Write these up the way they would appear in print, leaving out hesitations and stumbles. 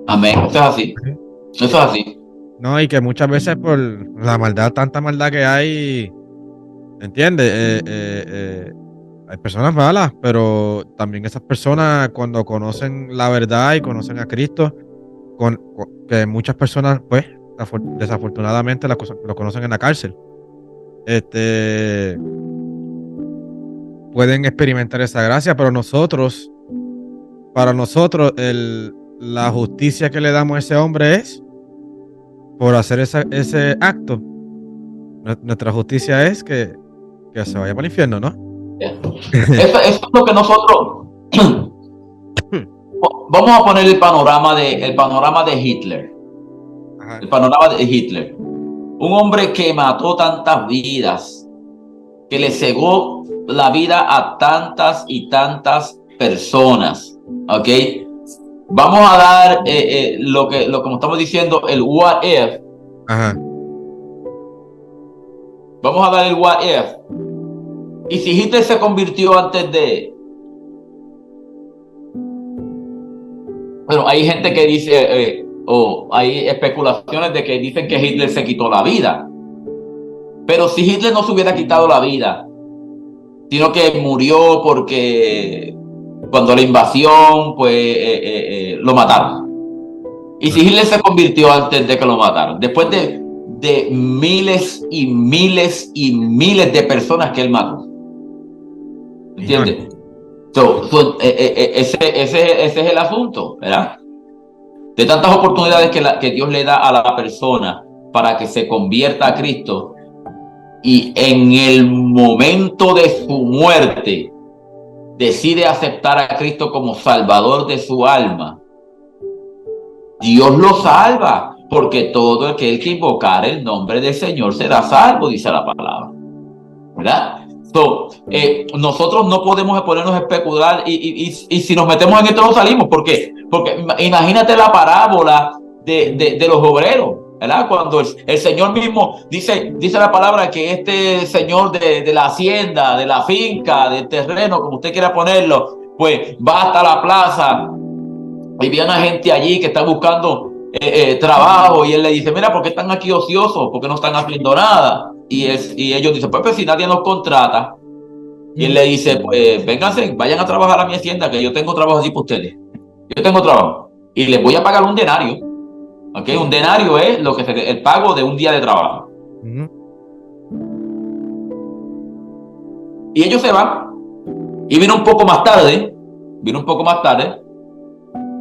Amén. Eso es así. Eso es así. No, y que muchas veces por la maldad, tanta maldad que hay, ¿entiendes? Hay personas malas, pero también esas personas cuando conocen la verdad y conocen a Cristo, que muchas personas, pues, desafortunadamente lo conocen en la cárcel, este, pueden experimentar esa gracia, pero para nosotros, la justicia que le damos a ese hombre es por hacer ese acto. Nuestra justicia es que se vaya para el infierno, ¿no? Eso es lo que nosotros vamos a poner el panorama de Hitler. Ajá. El panorama de Hitler. Un hombre que mató tantas vidas, que le cegó la vida a tantas y tantas personas. ¿Ok? Vamos a dar como estamos diciendo, el what if. Ajá. Vamos a dar el what if. Y si Hitler se convirtió antes de... Bueno, hay gente que dice, o hay especulaciones de que dicen que Hitler se quitó la vida. Pero si Hitler no se hubiera quitado la vida, sino que murió porque cuando la invasión, pues lo mataron. Y si Hitler se convirtió antes de que lo mataron, después de miles y miles y miles de personas que él mató. ¿Entiendes? Ese es el asunto, ¿verdad? De tantas oportunidades que Dios le da a la persona para que se convierta a Cristo, y en el momento de su muerte decide aceptar a Cristo como salvador de su alma, Dios lo salva, porque todo aquel que invocar el nombre del Señor será salvo, dice la palabra, ¿verdad? Nosotros no podemos ponernos a especular y si nos metemos en esto no salimos. ¿Por qué? Porque imagínate la parábola de los obreros, ¿verdad? Cuando el Señor mismo dice la palabra que este señor de la hacienda, de la finca, del terreno, como usted quiera ponerlo, pues va hasta la plaza y ve a una gente allí que está buscando trabajo, y él le dice, mira, ¿por qué están aquí ociosos? ¿Por qué no están haciendo nada? Y ellos dicen, pues si nadie nos contrata. Y él le dice, pues vénganse, vayan a trabajar a mi hacienda, que yo tengo trabajo así para ustedes. Yo tengo trabajo. Y les voy a pagar un denario. ¿Ok? Un denario es el pago de un día de trabajo. Y ellos se van. Y vino un poco más tarde.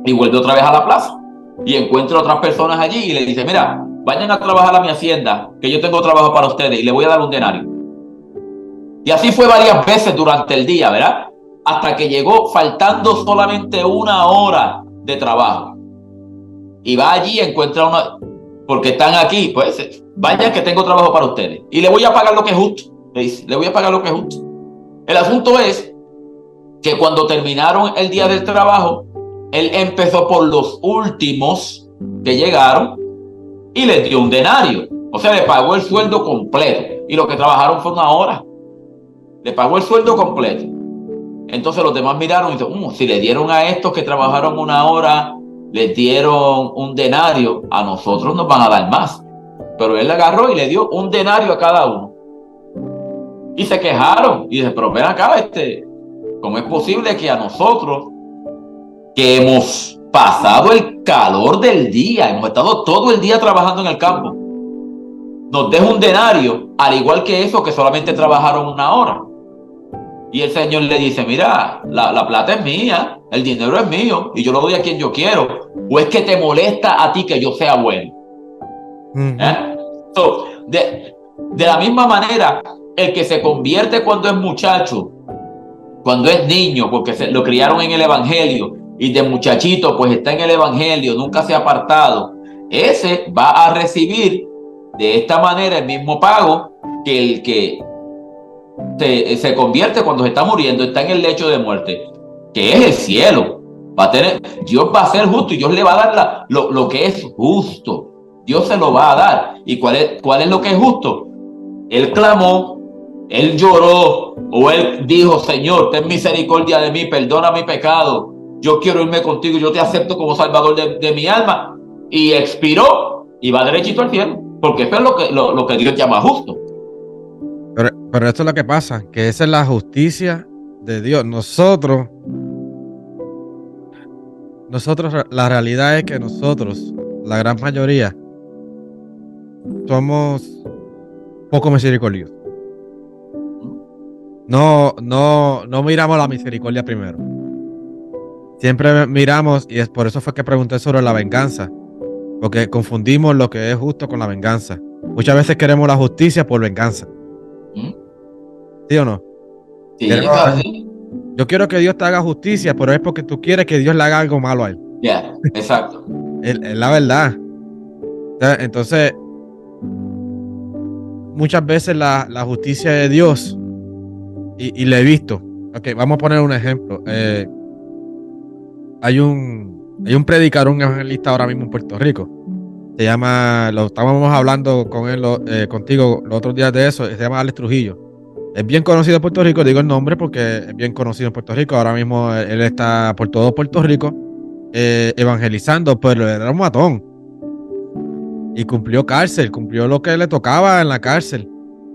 Y vuelve otra vez a la plaza. Y encuentra otras personas allí y le dice, mira, vayan a trabajar a mi hacienda, que yo tengo trabajo para ustedes y les voy a dar un denario. Y así fue varias veces durante el día, ¿verdad? Hasta que llegó faltando solamente una hora de trabajo. Y va allí y encuentra porque están aquí, pues vayan que tengo trabajo para ustedes. Y le voy a pagar lo que es justo. Le dice, le voy a pagar lo que es justo. El asunto es que cuando terminaron el día del trabajo, él empezó por los últimos que llegaron y les dio un denario. O sea, le pagó el sueldo completo. Y lo que trabajaron fue una hora. Le pagó el sueldo completo. Entonces los demás miraron y dijeron, si le dieron a estos que trabajaron una hora, les dieron un denario, a nosotros nos van a dar más. Pero él agarró y le dio un denario a cada uno. Y se quejaron. Y dice, pero ven acá, ¿cómo es posible que a nosotros, que hemos pasado el calor del día, hemos estado todo el día trabajando en el campo, nos deja un denario, al igual que esos que solamente trabajaron una hora? Y el Señor le dice, mira, la plata es mía, el dinero es mío, y yo lo doy a quien yo quiero. ¿O es que te molesta a ti que yo sea bueno? De la misma manera, el que se convierte cuando es muchacho, cuando es niño, porque lo criaron en el Evangelio, y de muchachito pues está en el Evangelio, nunca se ha apartado, ese va a recibir de esta manera el mismo pago que el que se convierte cuando se está muriendo, está en el lecho de muerte, que es el cielo. Dios va a ser justo y Dios le va a dar lo que es justo. Dios se lo va a dar. ¿Y cuál es lo que es justo? Él clamó, él lloró, o él dijo, Señor, ten misericordia de mí, perdona mi pecado, yo quiero irme contigo, yo te acepto como salvador de mi alma, y expiró y va derechito al cielo, porque eso es lo que Dios llama justo. Pero esto es lo que pasa, que esa es la justicia de Dios. Nosotros, la realidad es que nosotros, la gran mayoría, somos poco misericordiosos. No miramos la misericordia primero. Siempre miramos, y es por eso fue que pregunté sobre la venganza, porque confundimos lo que es justo con la venganza. Muchas veces queremos la justicia por venganza. ¿Sí o no? Sí, eso es así. Yo quiero que Dios te haga justicia, pero es porque tú quieres que Dios le haga algo malo a él. Ya, exacto. Es la verdad. Entonces, muchas veces la justicia de Dios, y le he visto. Ok, vamos a poner un ejemplo. Hay un predicador, un evangelista ahora mismo en Puerto Rico. Se llama, lo estábamos hablando con él, contigo los otros días de eso. Se llama Alex Trujillo. Es bien conocido en Puerto Rico, digo el nombre porque es bien conocido en Puerto Rico. Ahora mismo él está por todo Puerto Rico evangelizando, pero era un matón. Y cumplió cárcel, cumplió lo que le tocaba en la cárcel.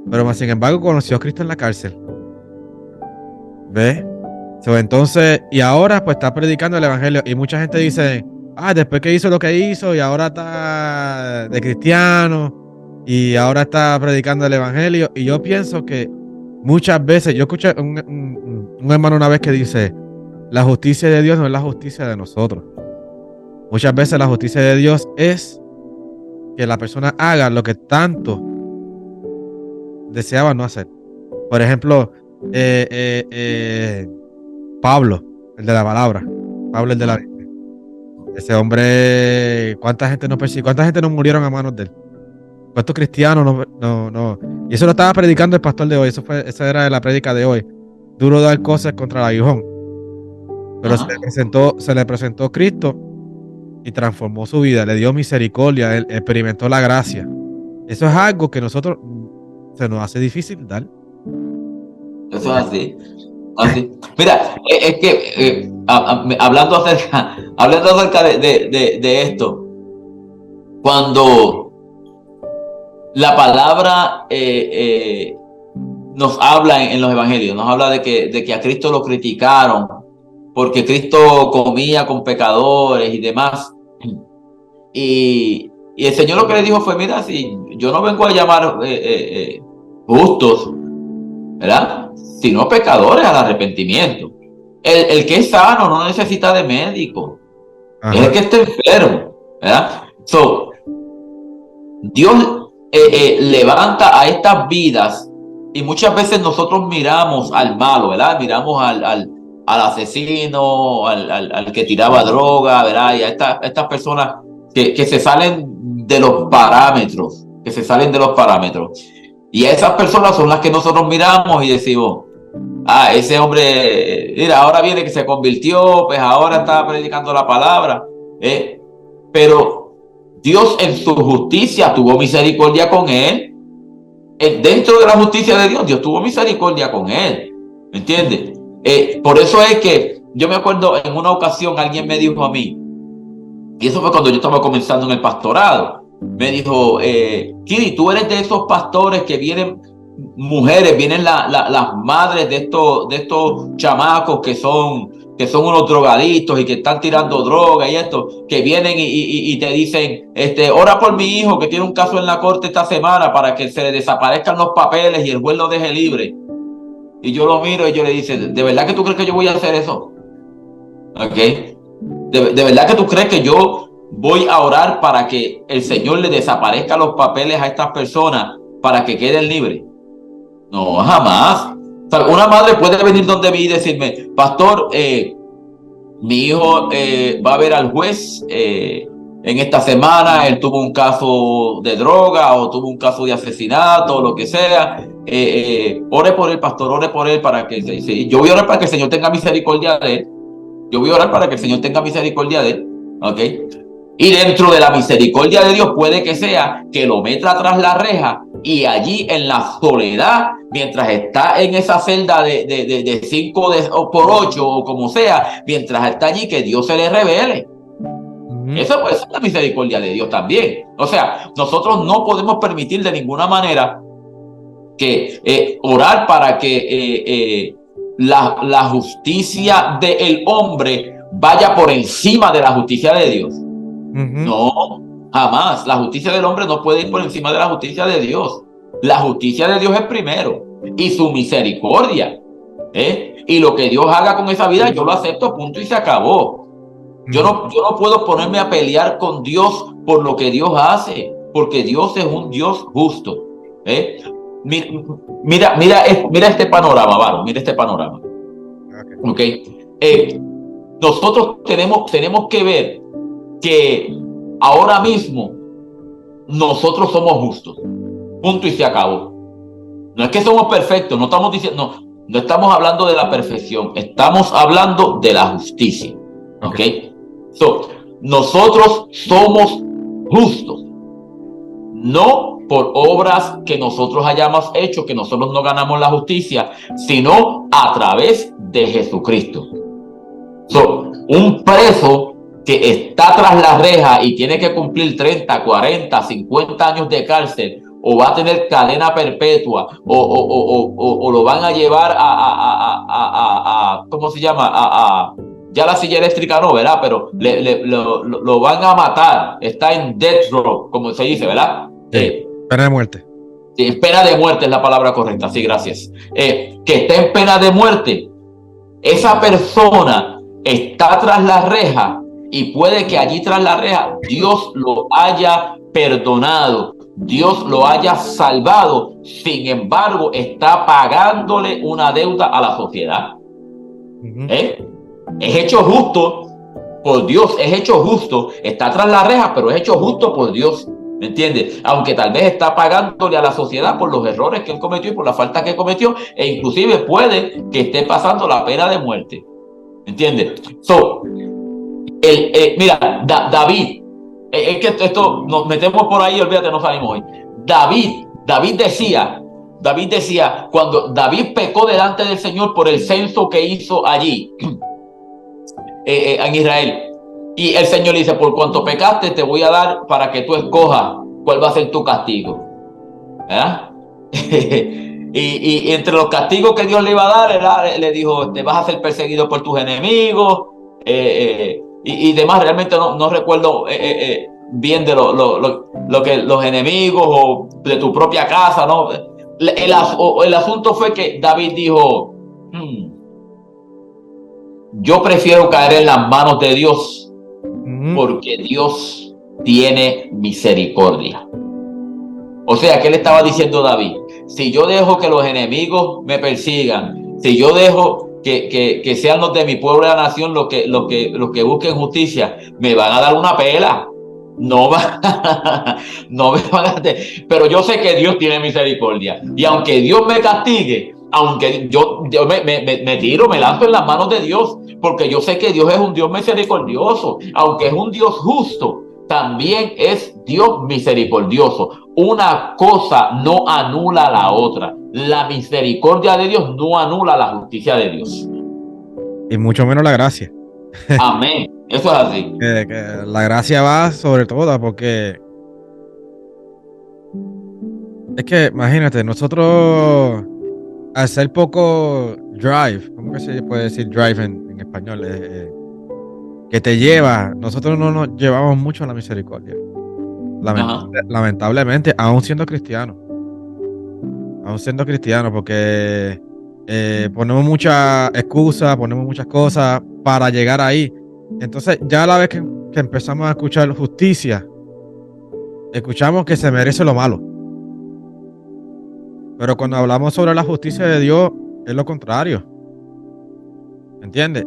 Pero más sin embargo conoció a Cristo en la cárcel. ¿Ves? Entonces, y ahora pues está predicando el evangelio. Y mucha gente dice, después que hizo lo que hizo y ahora está de cristiano y ahora está predicando el evangelio. Y yo pienso que muchas veces, yo escuché un hermano una vez que dice, la justicia de Dios no es la justicia de nosotros. Muchas veces la justicia de Dios es que la persona haga lo que tanto deseaba no hacer. Por ejemplo, Pablo, el de la palabra, Pablo, el de la Biblia. Ese hombre, ¿cuánta gente no persiguió? ¿Cuánta gente no murieron a manos de él? ¿Cuántos cristianos no? Y eso lo estaba predicando el pastor de hoy. Esa era la prédica de hoy. Duro dar cosas contra el aguijón. Pero se le presentó Cristo y transformó su vida, le dio misericordia, él experimentó la gracia. Eso es algo que nosotros se nos hace difícil dar. Eso es así. Mira, es que hablando acerca de esto, cuando la palabra nos habla en los evangelios, nos habla de que a Cristo lo criticaron porque Cristo comía con pecadores y demás. Y el Señor lo que le dijo fue, mira, si yo no vengo a llamar justos, ¿verdad? Sino pecadores al arrepentimiento. El que es sano no necesita de médico. Ajá. Es el que está enfermo, ¿verdad? Dios levanta a estas vidas y muchas veces nosotros miramos al malo, ¿verdad? Miramos al asesino, al que tiraba droga, ¿verdad? Y a estas personas que se salen de los parámetros, Y a esas personas son las que nosotros miramos y decimos, ese hombre, mira, ahora viene que se convirtió, pues ahora está predicando la palabra. Pero Dios en su justicia tuvo misericordia con él. Dentro de la justicia de Dios tuvo misericordia con él. ¿Me entiendes? Por eso es que yo me acuerdo en una ocasión alguien me dijo a mí, y eso fue cuando yo estaba comenzando en el pastorado, me dijo, Kiri, tú eres de esos pastores que vienen mujeres, vienen las madres de estos chamacos que son unos drogadictos y que están tirando droga y esto, que vienen y te dicen, ora por mi hijo que tiene un caso en la corte esta semana para que se le desaparezcan los papeles y el juez lo deje libre. Y yo lo miro y yo le dice, ¿de verdad que tú crees que yo voy a hacer eso? ¿Ok? ¿De verdad que tú crees que yo voy a orar para que el Señor le desaparezca los papeles a estas personas para que queden libres? No, jamás. O sea, una madre puede venir donde mí y decirme, pastor, mi hijo va a ver al juez en esta semana, él tuvo un caso de droga o tuvo un caso de asesinato o lo que sea. Ore por él, pastor, ore por él para que yo voy a orar para que el Señor tenga misericordia de él. ¿Ok? Y dentro de la misericordia de Dios puede que sea que lo meta tras la reja Y allí en la soledad, mientras está en esa celda de 5 por 8 o como sea, mientras está allí, que Dios se le revele. Eso es la misericordia de Dios también. O sea, nosotros no podemos permitir de ninguna manera que orar para que la justicia del hombre vaya por encima de la justicia de Dios. No, jamás. La justicia del hombre no puede ir por encima de la justicia de Dios. La justicia de Dios es primero y su misericordia. Y lo que Dios haga con esa vida, yo lo acepto, punto y se acabó. Yo no puedo ponerme a pelear con Dios por lo que Dios hace, porque Dios es un Dios justo. Mira este panorama, Varo, mira este panorama. Okay. Nosotros tenemos que ver que ahora mismo nosotros somos justos. Punto y se acabó. No es que somos perfectos, no estamos diciendo, no estamos hablando de la perfección, estamos hablando de la justicia. ¿Ok? Nosotros somos justos. No por obras que nosotros hayamos hecho, que nosotros no ganamos la justicia, sino a través de Jesucristo. Un preso que está tras la reja y tiene que cumplir 30, 40, 50 años de cárcel, o va a tener cadena perpetua, o lo van a llevar a ¿cómo se llama? Ya la silla eléctrica no, ¿verdad? Pero lo van a matar. Está en death row, como se dice, ¿verdad? Pena de muerte. Sí, pena de muerte es la palabra correcta, sí, gracias. Que esté en pena de muerte. Esa persona está tras la reja y puede que allí tras la reja Dios lo haya perdonado, Dios lo haya salvado. Sin embargo, está pagándole una deuda a la sociedad. Es hecho justo por Dios, es hecho justo, está tras la reja, pero es hecho justo por Dios. ¿Me entiendes? Aunque tal vez está pagándole a la sociedad por los errores que él cometió y por la falta que cometió, e inclusive puede que esté pasando la pena de muerte. ¿Me entiendes? Mira, David, es que esto nos metemos por ahí, olvídate, no salimos hoy. David decía, cuando David pecó delante del Señor por el censo que hizo allí en Israel, y el Señor le dice, por cuanto pecaste, te voy a dar para que tú escojas cuál va a ser tu castigo. ¿Verdad? y entre los castigos que Dios le iba a dar, le dijo, te vas a ser perseguido por tus enemigos, y demás. Realmente no recuerdo bien de lo que los enemigos o de tu propia casa, ¿no? El asunto fue que David dijo, yo prefiero caer en las manos de Dios, porque Dios tiene misericordia. O sea, ¿qué le estaba diciendo David? Si yo dejo que los enemigos me persigan, si yo dejo que sean los de mi pueblo y la nación los que busquen justicia, me van a dar una pela. No me van a... Pero yo sé que Dios tiene misericordia. Y aunque Dios me castigue, aunque yo me tiro, me lanzo en las manos de Dios, porque yo sé que Dios es un Dios misericordioso. Aunque es un Dios justo, también es Dios misericordioso. Una cosa no anula la otra. La misericordia de Dios no anula la justicia de Dios. Y mucho menos la gracia. Amén. Eso es así. Que la gracia va sobre todo, porque es que imagínate, nosotros al ser poco drive, ¿cómo que se puede decir drive en español? Que te lleva, nosotros no nos llevamos mucho a la misericordia. Lamentablemente, aún siendo cristianos, porque ponemos muchas excusas, ponemos muchas cosas para llegar ahí. Entonces, ya a la vez que empezamos a escuchar justicia, escuchamos que se merece lo malo. Pero cuando hablamos sobre la justicia de Dios, es lo contrario. ¿Entiendes?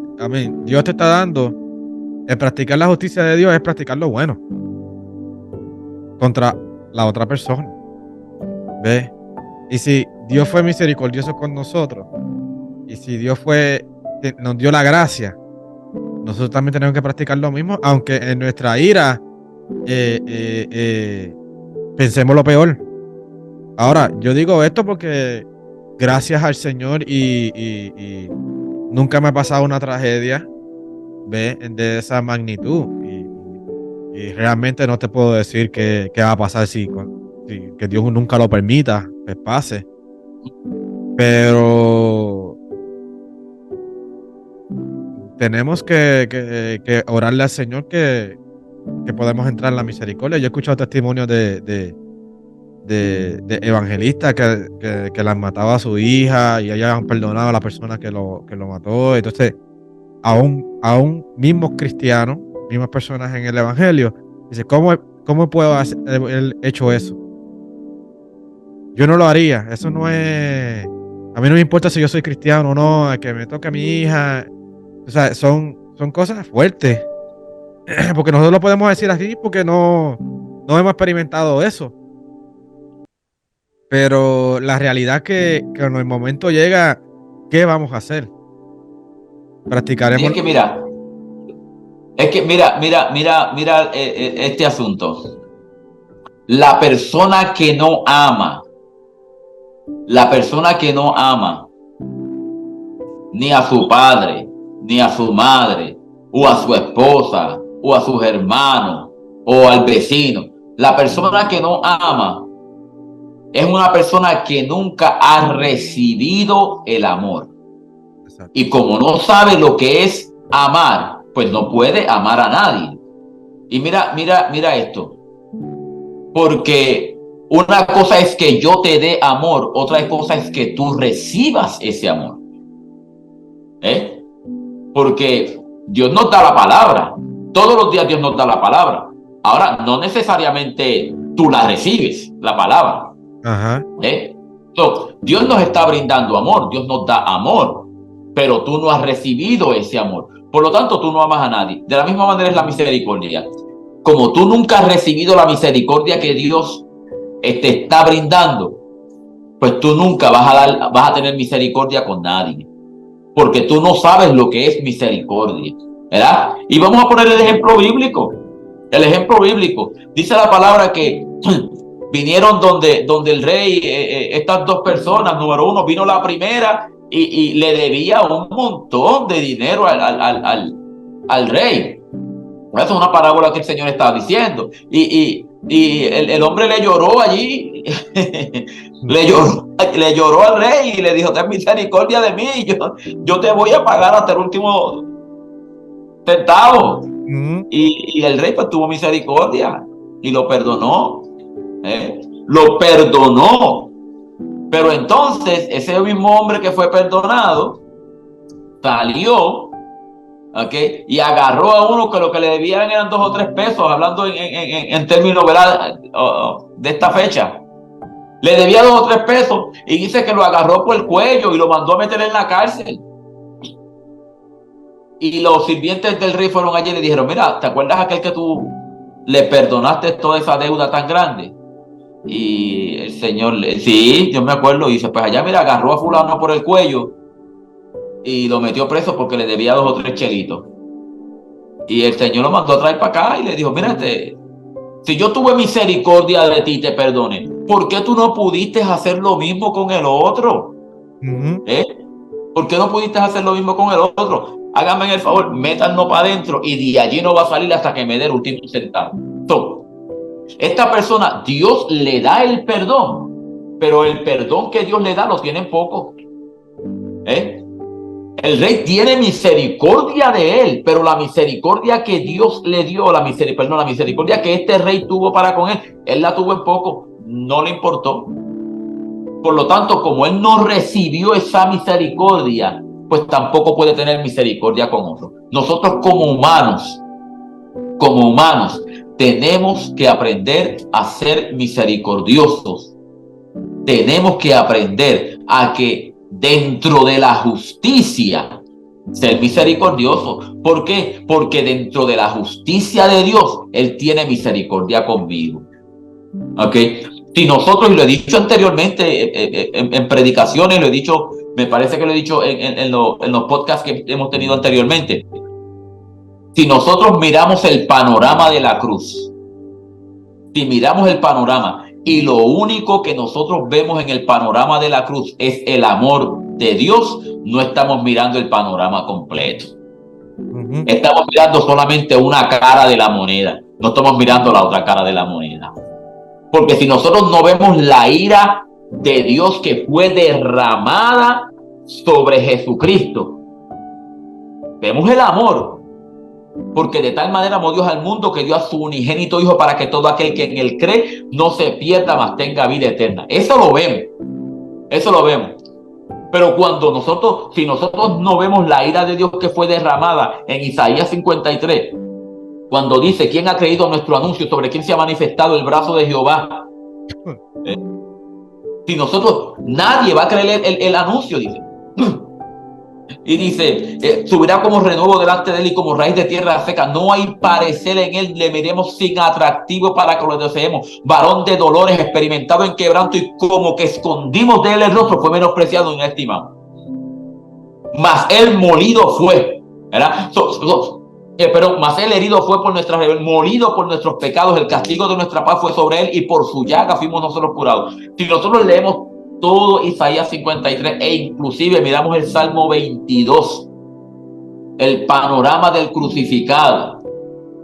Dios te está dando, el practicar la justicia de Dios es practicar lo bueno contra la otra persona. ¿Ves? Y si Dios fue misericordioso con nosotros, y si Dios nos dio la gracia, nosotros también tenemos que practicar lo mismo, aunque en nuestra ira pensemos lo peor. Ahora, yo digo esto porque gracias al Señor y nunca me ha pasado una tragedia, ¿ve? De esa magnitud. Y realmente no te puedo decir qué va a pasar si que Dios nunca lo permita, que pase. Pero tenemos que orarle al Señor que podemos entrar en la misericordia. Yo he escuchado testimonios de evangelistas que le han matado a su hija y ellas han perdonado a la persona que lo mató. Entonces, aún mismos cristianos, mismas personas en el evangelio, dice, ¿cómo puedo haber hecho eso? Yo no lo haría. Eso no es. A mí no me importa si yo soy cristiano o no, a que me toque a mi hija. O sea, son cosas fuertes. Porque nosotros lo podemos decir así porque no hemos experimentado eso. Pero la realidad que en el momento llega, ¿qué vamos a hacer? Y Practicaremos. es que mira este asunto. La persona que no ama, la persona que no ama ni a su padre, ni a su madre, o a su esposa, o a sus hermanos, o al vecino, la persona que no ama es una persona que nunca ha recibido el amor. Exacto. Y como no sabe lo que es amar, pues no puede amar a nadie. Y mira esto. Porque una cosa es que yo te dé amor, otra cosa es que tú recibas ese amor. ¿Eh? Porque Dios nos da la palabra. Todos los días Dios nos da la palabra. Ahora, no necesariamente tú la recibes, la palabra. Ajá. Entonces, Dios nos está brindando amor, Dios nos da amor, pero tú no has recibido ese amor. Por lo tanto, tú no amas a nadie. De la misma manera es la misericordia. Como tú nunca has recibido la misericordia que Dios te está brindando, pues tú nunca vas a tener misericordia con nadie. Porque tú no sabes lo que es misericordia, ¿verdad? Y vamos a poner el ejemplo bíblico. El ejemplo bíblico. Dice la palabra que vinieron donde el rey, estas dos personas. Número uno, vino la primera y le debía un montón de dinero al rey. Esa es una parábola que el Señor estaba diciendo. Y el hombre le lloró allí, le lloró al rey y le dijo, ten misericordia de mí, yo te voy a pagar hasta el último centavo. Y el rey pues tuvo misericordia y lo perdonó. Lo perdonó. Pero entonces ese mismo hombre que fue perdonado salió, ¿okay? Y agarró a uno que lo que le debían eran 2 o 3 pesos, hablando en términos, ¿verdad? De esta fecha. Le debía 2 o 3 pesos y dice que lo agarró por el cuello y lo mandó a meter en la cárcel. Y los sirvientes del rey fueron allí y le dijeron, mira, ¿te acuerdas aquel que tú le perdonaste toda esa deuda tan grande? Y el señor, sí, yo me acuerdo, y dice, pues allá, mira, agarró a fulano por el cuello y lo metió preso porque le debía 2 o 3 chelitos. Y el Señor lo mandó a traer para acá y le dijo, mira, si yo tuve misericordia de ti y te perdoné, ¿por qué tú no pudiste hacer lo mismo con el otro? ¿Por qué no pudiste hacer lo mismo con el otro? Háganme el favor, métanlo para adentro y de allí no va a salir hasta que me dé el último centavo. Entonces, esta persona, Dios le da el perdón, pero el perdón que Dios le da lo tiene poco. El rey tiene misericordia de él, pero la misericordia que Dios le dio, la misericordia que este rey tuvo para con él la tuvo en poco, no le importó. Por lo tanto, como él no recibió esa misericordia, pues tampoco puede tener misericordia con otros. Nosotros como humanos, tenemos que aprender a ser misericordiosos. Tenemos que aprender a que dentro de la justicia ser misericordioso. ¿Por qué? Porque dentro de la justicia de Dios, Él tiene misericordia conmigo. ¿Ok? Si nosotros, y lo he dicho anteriormente en predicaciones, lo he dicho, me parece que lo he dicho en los podcasts que hemos tenido anteriormente. Si nosotros miramos el panorama de la cruz, si miramos el panorama y lo único que nosotros vemos en el panorama de la cruz es el amor de Dios, no estamos mirando el panorama completo. Estamos mirando solamente una cara de la moneda, no estamos mirando la otra cara de la moneda. Porque si nosotros no vemos la ira de Dios que fue derramada sobre Jesucristo, vemos el amor. Porque de tal manera amó Dios al mundo que dio a su unigénito Hijo para que todo aquel que en él cree no se pierda, mas tenga vida eterna. Eso lo vemos. Pero si nosotros no vemos la ira de Dios que fue derramada en Isaías 53, cuando dice: ¿quién ha creído nuestro anuncio? ¿Sobre quién se ha manifestado el brazo de Jehová? Si nadie va a creer el anuncio, dice. Y dice: subirá como renuevo delante de él y como raíz de tierra seca. No hay parecer en él, le miremos sin atractivo para que lo deseemos. Varón de dolores, experimentado en quebranto, y como que escondimos de él el rostro, fue menospreciado y no estimado. Mas él molido fue, ¿verdad? Mas él herido fue por nuestras rebeliones, molido por nuestros pecados, el castigo de nuestra paz fue sobre él, y por su llaga fuimos nosotros curados. Si nosotros leemos todo Isaías 53 e inclusive miramos el Salmo 22, el panorama del crucificado,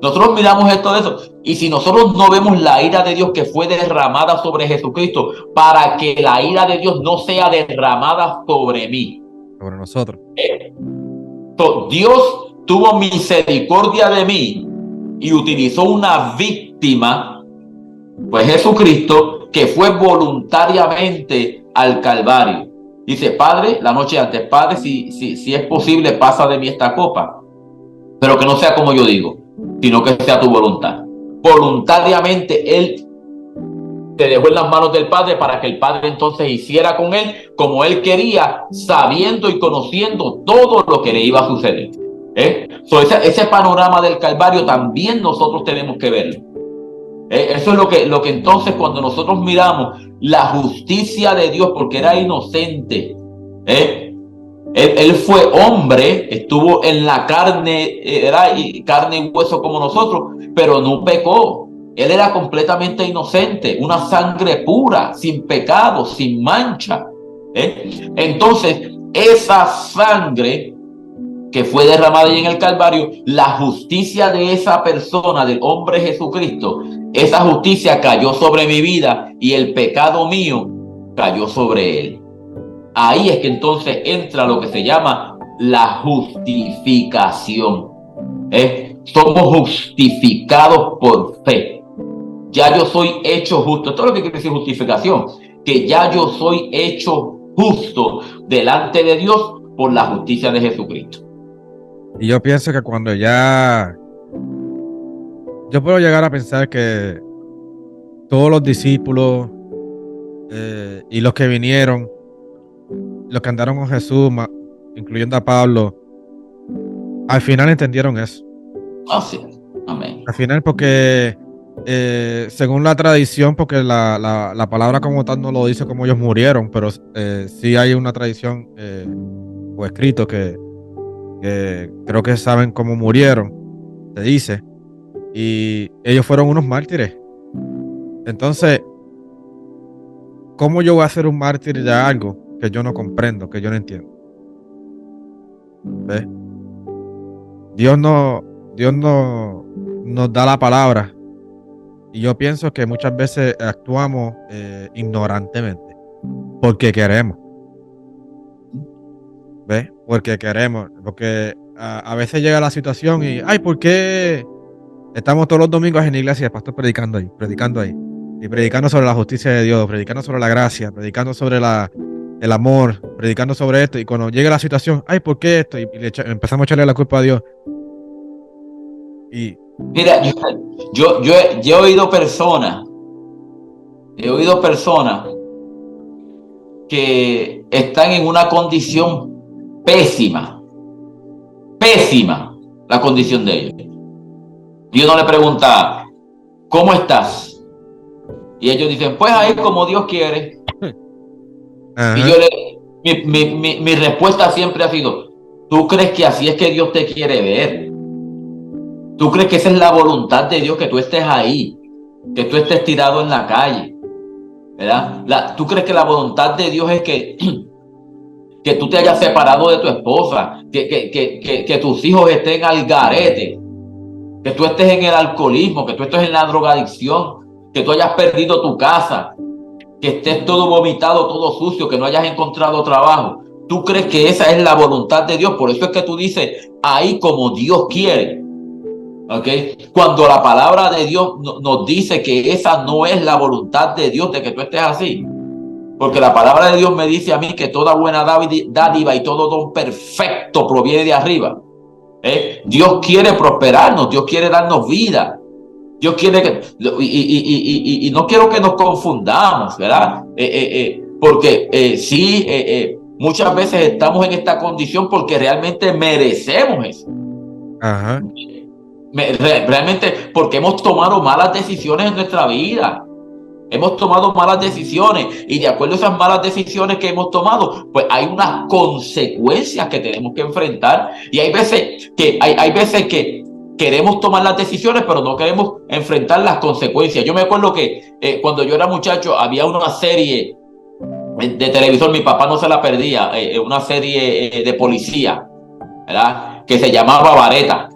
nosotros miramos esto de eso, y si nosotros no vemos la ira de Dios que fue derramada sobre Jesucristo, para que la ira de Dios no sea derramada sobre mí, sobre nosotros, Dios tuvo misericordia de mí y utilizó una víctima, pues Jesucristo, que fue voluntariamente al Calvario. Dice: Padre, la noche antes, Padre, si es posible, pasa de mí esta copa, pero que no sea como yo digo, sino que sea tu voluntad. Voluntariamente Él te dejó en las manos del Padre para que el Padre entonces hiciera con Él como Él quería, sabiendo y conociendo todo lo que le iba a suceder. Ese panorama del Calvario también nosotros tenemos que verlo. Eso es lo que entonces, cuando nosotros miramos la justicia de Dios, porque era inocente, él fue hombre, estuvo en la carne, era carne y hueso como nosotros, pero no pecó. Él era completamente inocente, una sangre pura, sin pecado, sin mancha. Entonces, esa sangre que fue derramada ahí en el Calvario, la justicia de esa persona, del hombre Jesucristo, esa justicia cayó sobre mi vida y el pecado mío cayó sobre él. Ahí es que entonces entra lo que se llama la justificación. Somos justificados por fe. Ya yo soy hecho justo. Esto es lo que quiere decir justificación, que ya yo soy hecho justo delante de Dios por la justicia de Jesucristo. Y yo pienso que cuando yo puedo llegar a pensar que todos los discípulos y los que vinieron, los que andaron con Jesús, incluyendo a Pablo, al final entendieron eso. Así es. Amén. Al final, porque según la tradición, porque la palabra como tal no lo dice como ellos murieron, pero sí hay una tradición o escrito que creo que saben cómo murieron, se dice, y ellos fueron unos mártires. Entonces, ¿cómo yo voy a ser un mártir de algo que yo no comprendo, que yo no entiendo? ¿Ves? Dios no nos da la palabra, y yo pienso que muchas veces actuamos ignorantemente porque queremos. ¿Ves? Porque queremos, porque a veces llega la situación y, ¿por qué estamos todos los domingos en la iglesia, el pastor predicando ahí, y predicando sobre la justicia de Dios, predicando sobre la gracia, predicando sobre el amor, predicando sobre esto, y cuando llega la situación, ¿por qué esto? Y empezamos a echarle la culpa a Dios. Y mira, yo he oído personas que están en una condición pésima la condición de ellos. Dios no le pregunta: ¿cómo estás? Y ellos dicen: pues ahí como Dios quiere. Ajá. Y mi respuesta siempre ha sido: ¿tú crees que así es que Dios te quiere ver? ¿Tú crees que esa es la voluntad de Dios, que tú estés ahí, que tú estés tirado en la calle? ¿verdad? ¿Tú crees que la voluntad de Dios es que tú te hayas separado de tu esposa, que tus hijos estén al garete, que tú estés en el alcoholismo, que tú estés en la drogadicción, que tú hayas perdido tu casa, que estés todo vomitado, todo sucio, que no hayas encontrado trabajo? ¿Tú crees que esa es la voluntad de Dios? Por eso es que tú dices, ahí como Dios quiere. ¿Okay? Cuando la palabra de Dios nos dice que esa no es la voluntad de Dios, de que tú estés así. Porque la palabra de Dios me dice a mí que toda buena dádiva y todo don perfecto proviene de arriba. Dios quiere prosperarnos, Dios quiere darnos vida. Dios quiere que... Y no quiero que nos confundamos, ¿verdad? Porque sí, muchas veces estamos en esta condición porque realmente merecemos eso. Ajá. Realmente porque hemos tomado malas decisiones en nuestra vida. Hemos tomado malas decisiones y de acuerdo a esas malas decisiones que hemos tomado, pues hay unas consecuencias que tenemos que enfrentar y hay veces que queremos tomar las decisiones pero no queremos enfrentar las consecuencias. Yo me acuerdo que cuando yo era muchacho había una serie de televisor, mi papá no se la perdía, una serie de policía, ¿verdad? Que se llamaba Bareta,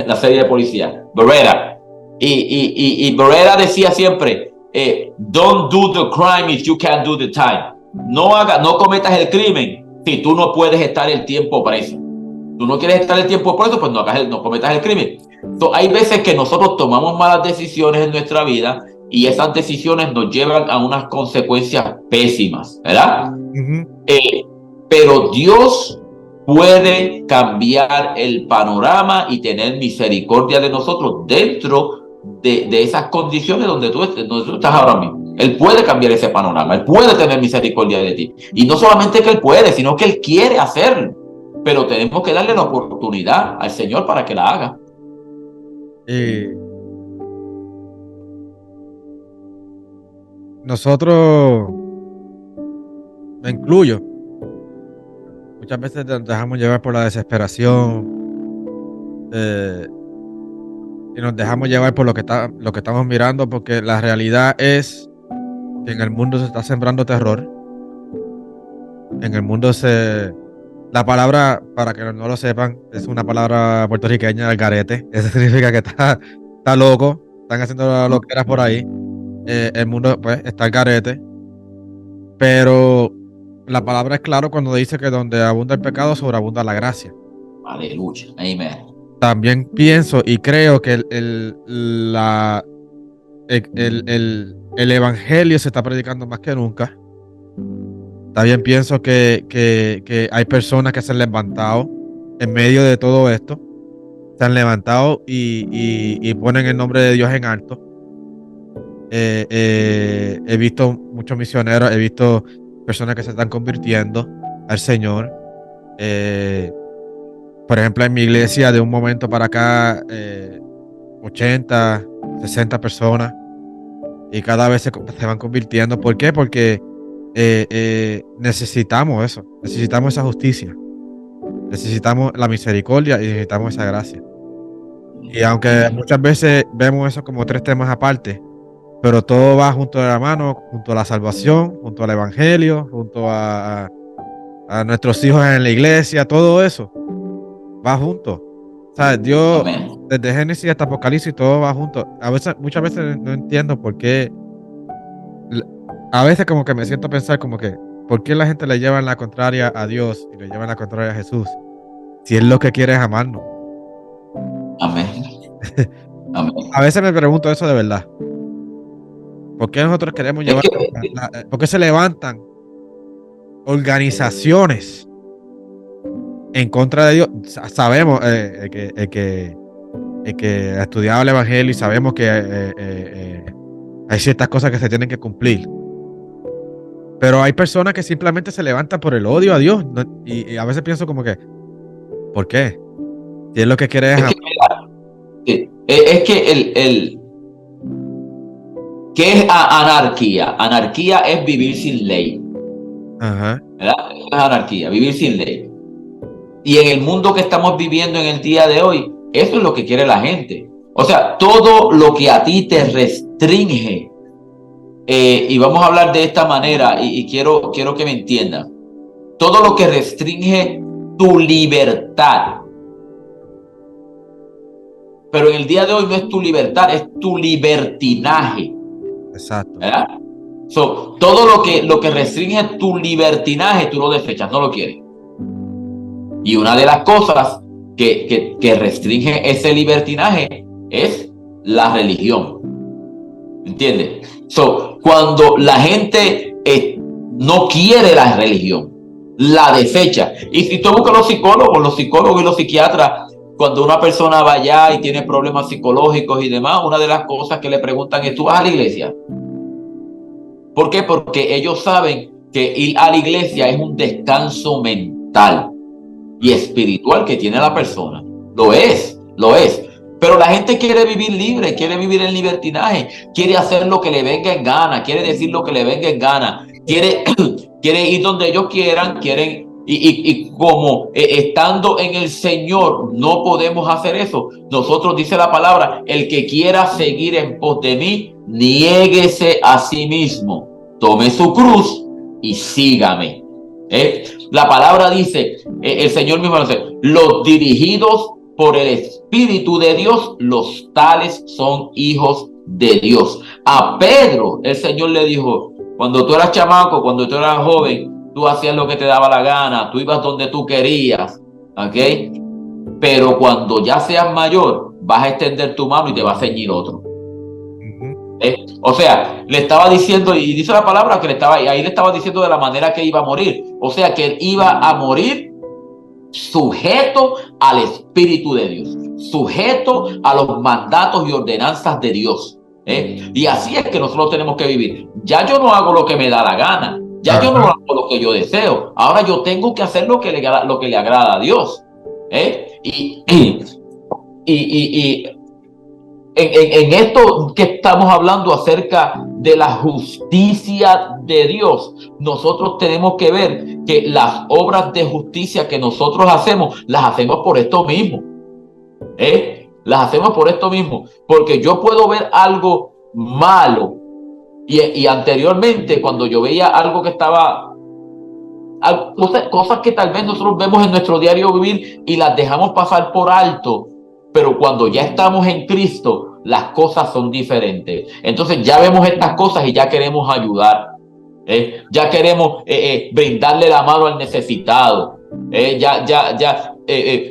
la serie de policía, Bareta. Y Bareta decía siempre, don't do the crime if you can't do the time. No cometas el crimen si tú no puedes estar el tiempo preso. Tú no quieres estar el tiempo preso, pues no cometas el crimen. Entonces, hay veces que nosotros tomamos malas decisiones en nuestra vida y esas decisiones nos llevan a unas consecuencias pésimas, ¿verdad? Uh-huh. Pero Dios puede cambiar el panorama y tener misericordia de nosotros dentro de esas condiciones donde tú estás ahora mismo. Él puede cambiar ese panorama, Él puede tener misericordia de ti. Y no solamente que Él puede, sino que Él quiere hacerlo. Pero tenemos que darle la oportunidad al Señor para que la haga. Nosotros, me incluyo, muchas veces nos dejamos llevar por la desesperación y nos dejamos llevar por lo que estamos mirando, porque la realidad es que en el mundo se está sembrando terror. En el mundo la palabra, para que no lo sepan, es una palabra puertorriqueña, el garete. Eso significa que está loco, están haciendo loqueras por ahí. El mundo, pues, está el garete. Pero la palabra es claro cuando dice que donde abunda el pecado, sobreabunda la gracia. Aleluya, amén. También pienso y creo que el evangelio se está predicando más que nunca. También pienso que hay personas que se han levantado en medio de todo esto. Se han levantado y ponen el nombre de Dios en alto. He visto muchos misioneros, he visto personas que se están convirtiendo al Señor. Por ejemplo, en mi iglesia, de un momento para acá, 80, 60 personas, y cada vez se van convirtiendo. ¿Por qué? Porque necesitamos eso, necesitamos esa justicia, necesitamos la misericordia y necesitamos esa gracia. Y aunque muchas veces vemos eso como tres temas aparte, pero todo va junto de la mano, junto a la salvación, junto al evangelio, junto a nuestros hijos en la iglesia, todo eso va junto. O sea, Dios, amén, desde Génesis hasta Apocalipsis, todo va junto. Muchas veces no entiendo por qué. A veces como que me siento a pensar como que, ¿por qué la gente le lleva en la contraria a Dios y le lleva en la contraria a Jesús? Si Él lo que quiere es amarnos. Amén. Amén. A veces me pregunto eso de verdad. ¿Por qué nosotros queremos llevar? ¿Por qué se levantan organizaciones en contra de Dios? Sabemos que ha estudiado el evangelio y sabemos que hay ciertas cosas que se tienen que cumplir. Pero hay personas que simplemente se levantan por el odio a Dios, ¿no? Y a veces pienso como que, ¿por qué? Si es lo que quiere es ¿qué es anarquía? Anarquía es vivir sin ley. Ajá. ¿Verdad? Eso es anarquía, vivir sin ley. Y en el mundo que estamos viviendo en el día de hoy, eso es lo que quiere la gente. O sea, todo lo que a ti te restringe y vamos a hablar de esta manera y quiero que me entiendan. Todo lo que restringe tu libertad, pero en el día de hoy no es tu libertad, es tu libertinaje. Exacto. ¿Verdad? Todo lo que restringe tu libertinaje, tú lo desechas, no lo quieres. Y una de las cosas que restringe ese libertinaje es la religión. ¿Entiendes? Cuando la gente no quiere la religión, la desecha. Y si tú buscas los psicólogos y los psiquiatras, cuando una persona va allá y tiene problemas psicológicos y demás, una de las cosas que le preguntan es: ¿tú vas a la iglesia? ¿Por qué? Porque ellos saben que ir a la iglesia es un descanso mental y espiritual que tiene la persona. Lo es. Pero la gente quiere vivir libre, quiere vivir en libertinaje, quiere hacer lo que le venga en gana, quiere decir lo que le venga en gana, quiere ir donde ellos quieran, y como estando en el Señor no podemos hacer eso. Nosotros, dice la palabra, el que quiera seguir en pos de mí, niéguese a sí mismo, tome su cruz y sígame. La palabra dice, el Señor mismo dice: los dirigidos por el Espíritu de Dios, los tales son hijos de Dios. A Pedro el Señor le dijo: cuando tú eras chamaco, cuando tú eras joven, tú hacías lo que te daba la gana, tú ibas donde tú querías, ¿ok? Pero cuando ya seas mayor, vas a extender tu mano y te va a ceñir otro. O sea, le estaba diciendo, y dice la palabra que ahí le estaba diciendo de la manera que iba a morir. O sea, que él iba a morir sujeto al Espíritu de Dios, sujeto a los mandatos y ordenanzas de Dios. Y así es que nosotros tenemos que vivir. Ya yo no hago lo que me da la gana, ya yo no hago lo que yo deseo. Ahora yo tengo que hacer lo que le agrada a Dios. En esto que estamos hablando acerca de la justicia de Dios, nosotros tenemos que ver que las obras de justicia que nosotros hacemos, las hacemos por esto mismo. Las hacemos por esto mismo, porque yo puedo ver algo malo y anteriormente, cuando yo veía algo que estaba, cosas que tal vez nosotros vemos en nuestro diario vivir y las dejamos pasar por alto, pero cuando ya estamos en Cristo, las cosas son diferentes. Entonces ya vemos estas cosas y ya queremos ayudar. Ya queremos brindarle la mano al necesitado.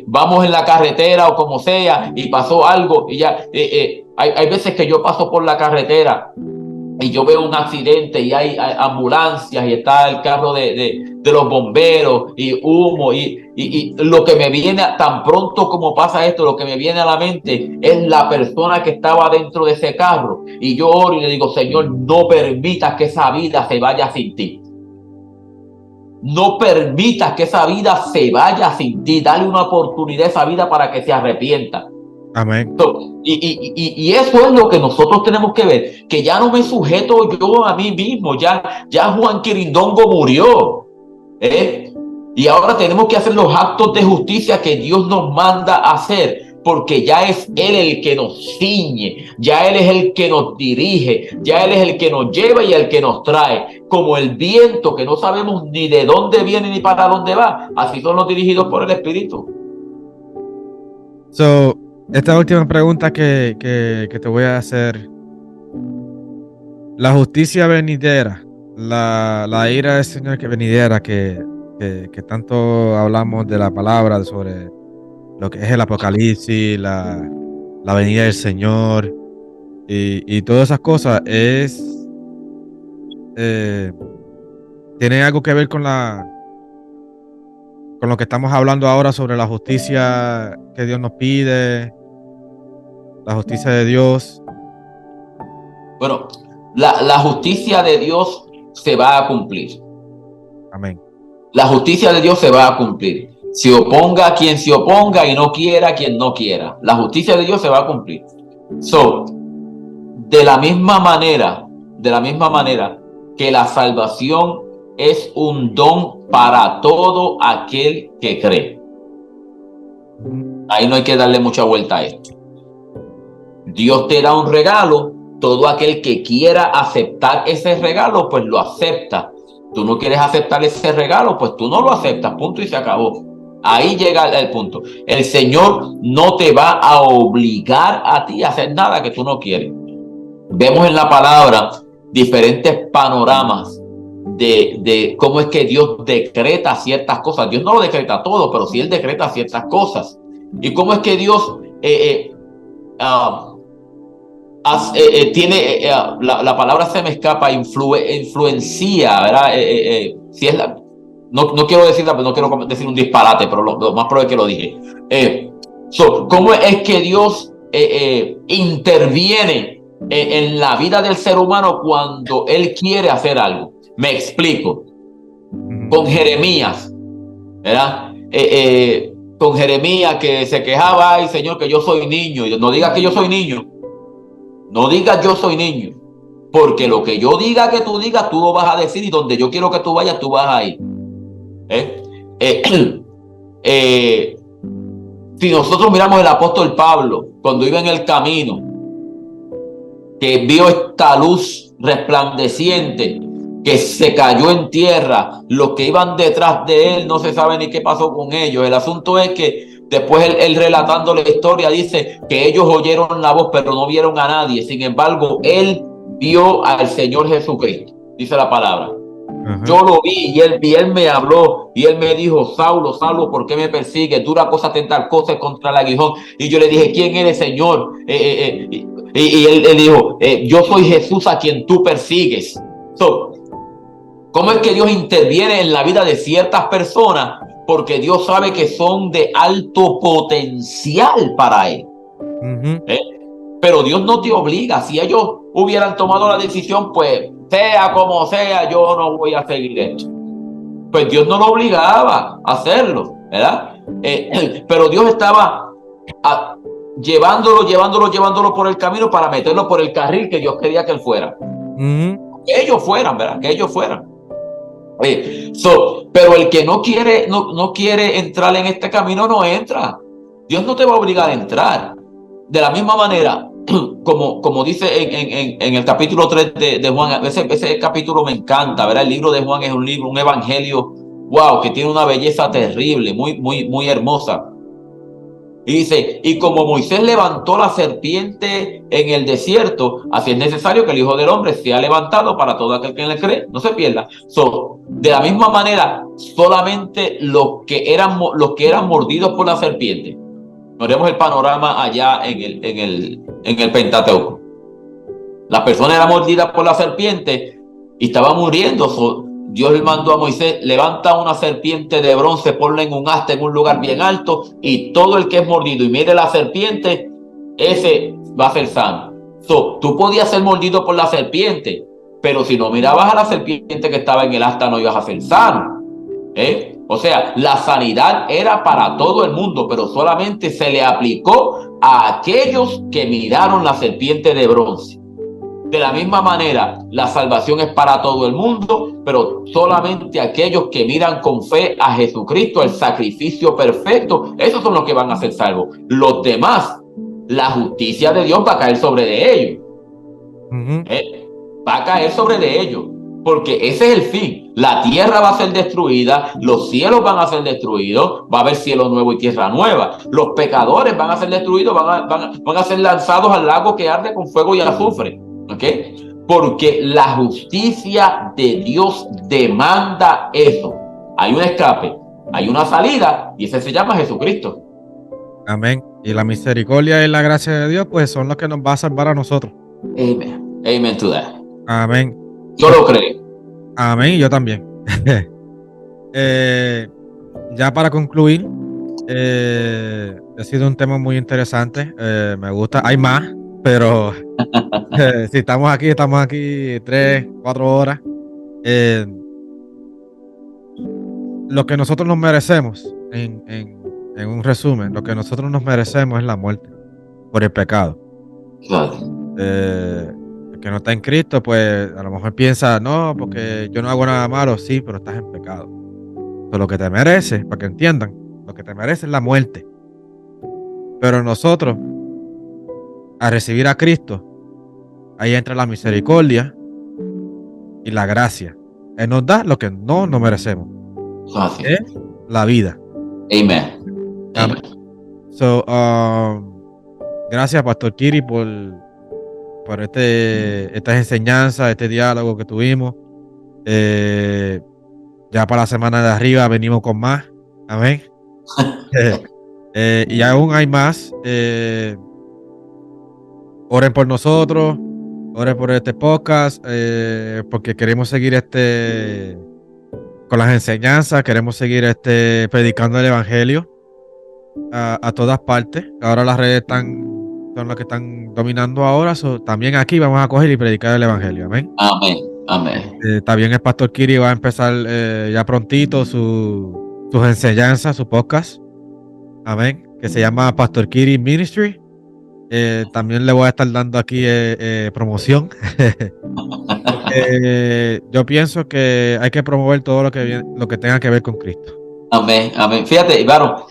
Vamos en la carretera o como sea y pasó algo y ya hay veces que yo paso por la carretera y yo veo un accidente y hay ambulancias y está el carro de los bomberos y humo y lo que me viene, tan pronto como pasa esto, lo que me viene a la mente es la persona que estaba dentro de ese carro, y yo oro y le digo: Señor, no permitas que esa vida se vaya sin ti. No permitas que esa vida se vaya sin ti. Dale una oportunidad a esa vida para que se arrepienta. Amén. Y eso es lo que nosotros tenemos que ver, que ya no me sujeto yo a mí mismo, ya Juan Quirindongo murió, y ahora tenemos que hacer los actos de justicia que Dios nos manda a hacer, porque ya es Él el que nos ciñe, ya Él es el que nos dirige, ya Él es el que nos lleva y el que nos trae, como el viento que no sabemos ni de dónde viene ni para dónde va. Así son los dirigidos por el Espíritu. Esta última pregunta que te voy a hacer: la justicia venidera, la ira del Señor que venidera, que tanto hablamos de la palabra sobre lo que es el Apocalipsis, la venida del Señor y todas esas cosas, tiene algo que ver con lo que estamos hablando ahora sobre la justicia que Dios nos pide, la justicia de Dios. Bueno, la justicia de Dios se va a cumplir. Amén. La justicia de Dios se va a cumplir. Se oponga a quien se oponga y no quiera a quien no quiera. La justicia de Dios se va a cumplir. De la misma manera que la salvación es un don para todo aquel que cree. Ahí no hay que darle mucha vuelta a esto. Dios te da un regalo todo aquel que quiera aceptar ese regalo, pues lo acepta. Tú no quieres aceptar ese regalo, pues tú no lo aceptas, punto y se acabó. Ahí llega el punto. El Señor no te va a obligar a ti a hacer nada que tú no quieres. Vemos en la palabra diferentes panoramas de cómo es que Dios decreta ciertas cosas. Dios no lo decreta todo, pero sí Él decreta ciertas cosas. Y cómo es que Dios tiene, la palabra se me escapa, influencia, ¿verdad? Si es no quiero decirla, pero no quiero decir un disparate, pero lo más probable es que lo dije. ¿Cómo es que Dios interviene en la vida del ser humano cuando Él quiere hacer algo? Me explico. Con Jeremías, ¿verdad? Con Jeremías que se quejaba, ay Señor, que yo soy niño. Y no digas que yo soy niño. No digas yo soy niño. Porque lo que yo diga que tú digas, tú lo vas a decir. Y donde yo quiero que tú vayas, tú vas a ir. Si nosotros miramos el apóstol Pablo, cuando iba en el camino, que vio esta luz resplandeciente que se cayó en tierra, los que iban detrás de él no se sabe ni qué pasó con ellos. El asunto es que después él relatando la historia dice que ellos oyeron la voz pero no vieron a nadie. Sin embargo, él vio al Señor Jesucristo, dice la palabra. Yo lo vi y él me habló y él me dijo, Saulo, Saulo, ¿por qué me persigues? Dura cosa tentar cosas contra el aguijón. Y yo le dije, ¿quién eres, Señor? Y él dijo, yo soy Jesús a quien tú persigues. ¿Cómo es que Dios interviene en la vida de ciertas personas? Porque Dios sabe que son de alto potencial para Él. Pero Dios no te obliga. Si ellos hubieran tomado la decisión, pues sea como sea, yo no voy a seguir esto. Pues Dios no lo obligaba a hacerlo, ¿verdad? Pero Dios estaba llevándolo por el camino para meterlo por el carril que Dios quería que él fuera. Que ellos fueran, ¿verdad? Que ellos fueran. Pero el que no quiere entrar en este camino no entra. Dios no te va a obligar a entrar. De la misma manera, como dice en el capítulo 3 de Juan, ese capítulo me encanta, ¿verdad? El libro de Juan es un evangelio, wow, que tiene una belleza terrible, muy, muy, muy hermosa. Y dice, y como Moisés levantó la serpiente en el desierto, así es necesario que el Hijo del Hombre sea levantado para todo aquel que le cree, no se pierda. De la misma manera, solamente los que eran mordidos por la serpiente. Nos vemos el panorama allá en el Pentateuco. Las personas eran mordidas por la serpiente y estaban muriendo. Dios le mandó a Moisés, levanta una serpiente de bronce, ponla en un asta en un lugar bien alto y todo el que es mordido y mire la serpiente, ese va a ser sano. Tú podías ser mordido por la serpiente, pero si no mirabas a la serpiente que estaba en el asta no ibas a ser sano. O sea, la sanidad era para todo el mundo, pero solamente se le aplicó a aquellos que miraron la serpiente de bronce. De la misma manera, la salvación es para todo el mundo, pero solamente aquellos que miran con fe a Jesucristo, el sacrificio perfecto, esos son los que van a ser salvos. Los demás, la justicia de Dios va a caer sobre de ellos. Va a caer sobre de ellos, porque ese es el fin. La tierra va a ser destruida, los cielos van a ser destruidos, va a haber cielo nuevo y tierra nueva. Los pecadores van a ser destruidos, van a ser lanzados al lago que arde con fuego y azufre. Porque la justicia de Dios demanda eso. Hay un escape, hay una salida y ese se llama Jesucristo. Amén. Y la misericordia y la gracia de Dios pues son los que nos va a salvar a nosotros. Amen. Amen to that. Amén. Yo lo creo. Amén, yo también. Ya para concluir, ha sido un tema muy interesante. Me gusta, hay más, pero si estamos aquí 3, 4 horas. Lo que nosotros nos merecemos, en un resumen, lo que nosotros nos merecemos es la muerte por el pecado. El que no está en Cristo, pues a lo mejor piensa, no, porque yo no hago nada malo, sí, pero estás en pecado. Pero lo que te mereces, para que entiendan, lo que te mereces es la muerte. Pero nosotros, al recibir a Cristo, ahí entra la misericordia y la gracia. Él nos da lo que no nos merecemos, Así. es la vida. Amen. Amén. So, gracias, Pastor Kiri, por estas enseñanzas, este diálogo que tuvimos. Ya para la semana de arriba venimos con más. Amén. Y aún hay más. Oren por nosotros, oren por este podcast, porque queremos seguir con las enseñanzas, queremos seguir predicando el evangelio a todas partes. Ahora las redes son las que están dominando ahora. También aquí vamos a coger y predicar el evangelio. Amén. Amén. También el Pastor Kiri va a empezar ya prontito sus enseñanzas, su podcast. Amén. Que se llama Pastor Kiri Ministry. También le voy a estar dando aquí promoción. Yo pienso que hay que promover todo lo que tenga que ver con Cristo. Amén. Fíjate, Ivaro,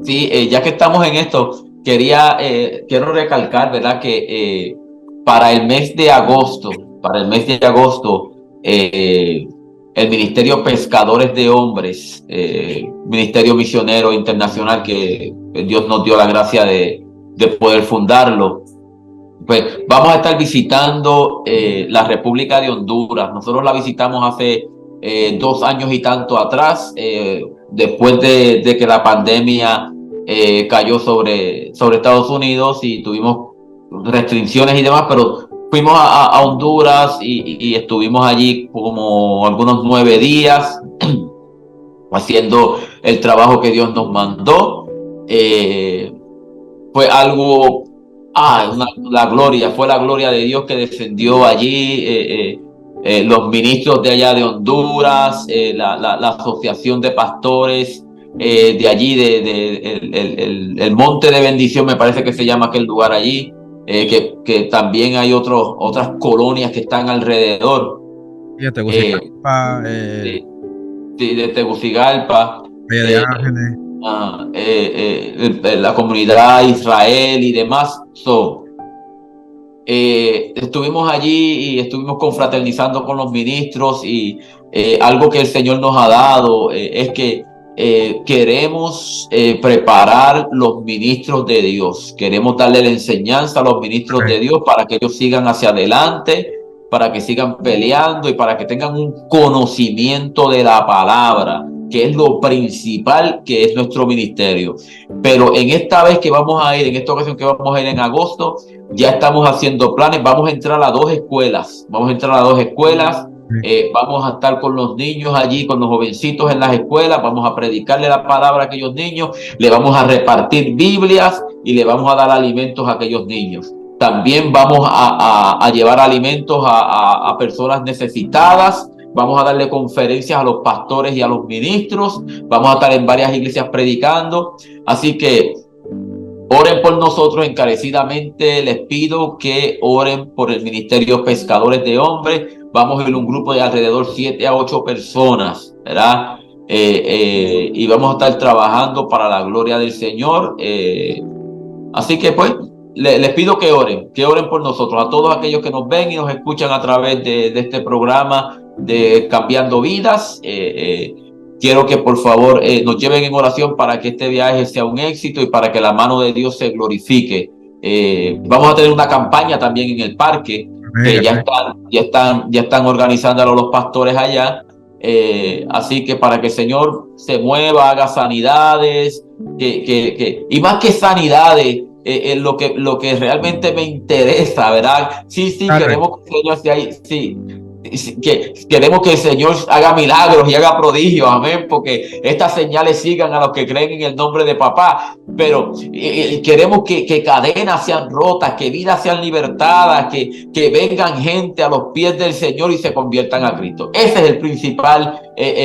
sí, ya que estamos en esto, quiero recalcar, ¿verdad? Que para el mes de agosto, el Ministerio Pescadores de Hombres, Ministerio Misionero Internacional, que Dios nos dio la gracia de poder fundarlo, pues vamos a estar visitando la República de Honduras. Nosotros la visitamos hace 2 años y tanto atrás, después de que la pandemia cayó sobre Estados Unidos y tuvimos restricciones y demás, pero fuimos a Honduras y estuvimos allí como algunos 9 días haciendo el trabajo que Dios nos mandó. Fue algo, fue la gloria de Dios que descendió allí. Los ministros de allá de Honduras, la asociación de pastores de allí, el Monte de Bendición, me parece que se llama aquel lugar allí, que también hay otras colonias que están alrededor. De Tegucigalpa, de Tegucigalpa, de Ángeles. la comunidad Israel y demás. Estuvimos allí y estuvimos confraternizando con los ministros y algo que el Señor nos ha dado es que queremos preparar los ministros de Dios. Queremos darle la enseñanza a los ministros de Dios para que ellos sigan hacia adelante, para que sigan peleando y para que tengan un conocimiento de la palabra, que es lo principal que es nuestro ministerio. Pero en esta ocasión que vamos a ir en agosto, ya estamos haciendo planes. Vamos a entrar a 2 escuelas. Vamos a estar con los niños allí, con los jovencitos en las escuelas. Vamos a predicarle la palabra a aquellos niños. Le vamos a repartir Biblias y le vamos a dar alimentos a aquellos niños. También vamos a llevar alimentos a personas necesitadas. Vamos a darle conferencias a los pastores y a los ministros. Vamos a estar en varias iglesias predicando. Así que oren por nosotros encarecidamente. Les pido que oren por el Ministerio Pescadores de Hombres. Vamos en un grupo de alrededor 7 a 8 personas, ¿verdad? Y vamos a estar trabajando para la gloria del Señor. Así que pues les pido que oren por nosotros, a todos aquellos que nos ven y nos escuchan a través de este programa de Cambiando Vidas. Quiero que por favor nos lleven en oración para que este viaje sea un éxito y para que la mano de Dios se glorifique. Vamos a tener una campaña también en el parque, que ya están organizándolo los pastores allá. Así que para que el Señor se mueva, haga sanidades, y más que sanidades, lo que realmente me interesa, ¿verdad? Sí, queremos que el Señor esté ahí, sí. Queremos que el Señor haga milagros y haga prodigios, amén, porque estas señales sigan a los que creen en el nombre de papá. Pero queremos que cadenas sean rotas, que vidas sean libertadas, que vengan gente a los pies del Señor y se conviertan a Cristo. Ese es el principal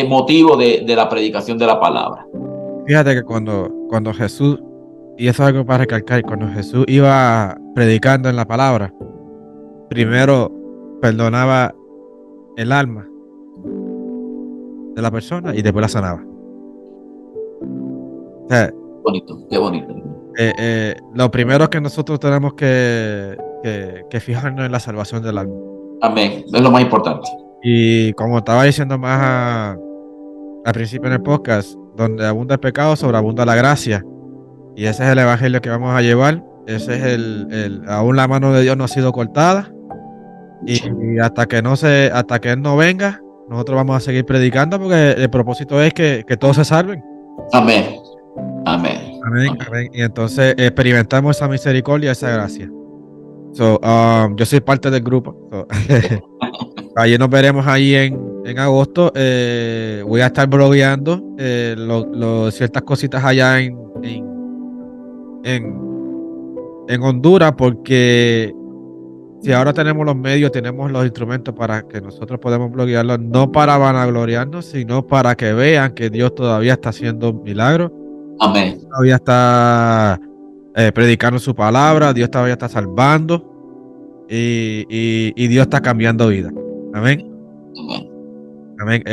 motivo de la predicación de la palabra. Fíjate que cuando Jesús, y eso es algo para recalcar, cuando Jesús iba predicando en la palabra, primero perdonaba el alma de la persona y después la sanaba. O sea, Qué bonito. Lo primero que nosotros tenemos que que fijarnos en la salvación del alma. Amén. Es lo más importante. Y como estaba diciendo al principio en el podcast, donde abunda el pecado, sobreabunda la gracia. Y ese es el evangelio que vamos a llevar. Ese es aún la mano de Dios no ha sido cortada. Y hasta que Él no venga, nosotros vamos a seguir predicando porque el propósito es que todos se salven. Amén. Amén. Amén, amén. Y entonces experimentamos esa misericordia, esa gracia. Yo soy parte del grupo. Allí nos veremos ahí en agosto. Voy a estar blogueando ciertas cositas allá en Honduras, porque si ahora tenemos los medios, tenemos los instrumentos para que nosotros podamos bloguearlo, no para vanagloriarnos, sino para que vean que Dios todavía está haciendo milagros. Amén. Todavía está predicando su palabra, Dios todavía está salvando y Dios está cambiando vida. Amén. Amén. Amén.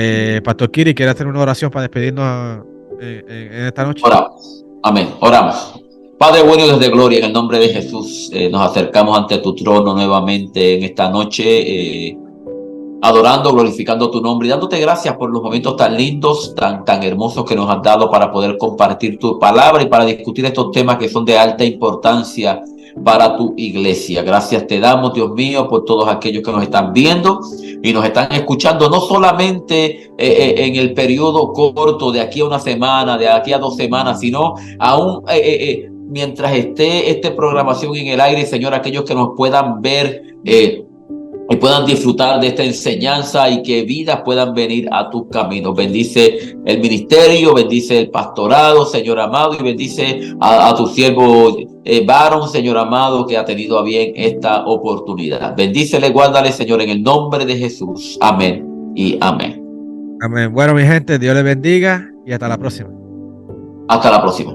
Pastor Kiri, ¿quiere hacer una oración para despedirnos en esta noche? Oramos. Amén. Oramos. Padre bueno y Dios de gloria, en el nombre de Jesús, nos acercamos ante tu trono nuevamente en esta noche, adorando, glorificando tu nombre y dándote gracias por los momentos tan lindos, tan hermosos que nos has dado para poder compartir tu palabra y para discutir estos temas que son de alta importancia para tu iglesia. Gracias te damos, Dios mío, por todos aquellos que nos están viendo y nos están escuchando, no solamente en el periodo corto de aquí a una semana, de aquí a 2 semanas, sino aún mientras esté esta programación en el aire, Señor, aquellos que nos puedan ver y puedan disfrutar de esta enseñanza y que vidas puedan venir a tus caminos. Bendice el ministerio, bendice el pastorado, Señor amado, y bendice a tu siervo Baron, Señor amado, que ha tenido a bien esta oportunidad. Bendícele, guárdale, Señor, en el nombre de Jesús. Amén y amén. Amén. Bueno, mi gente, Dios les bendiga y hasta la próxima. Hasta la próxima.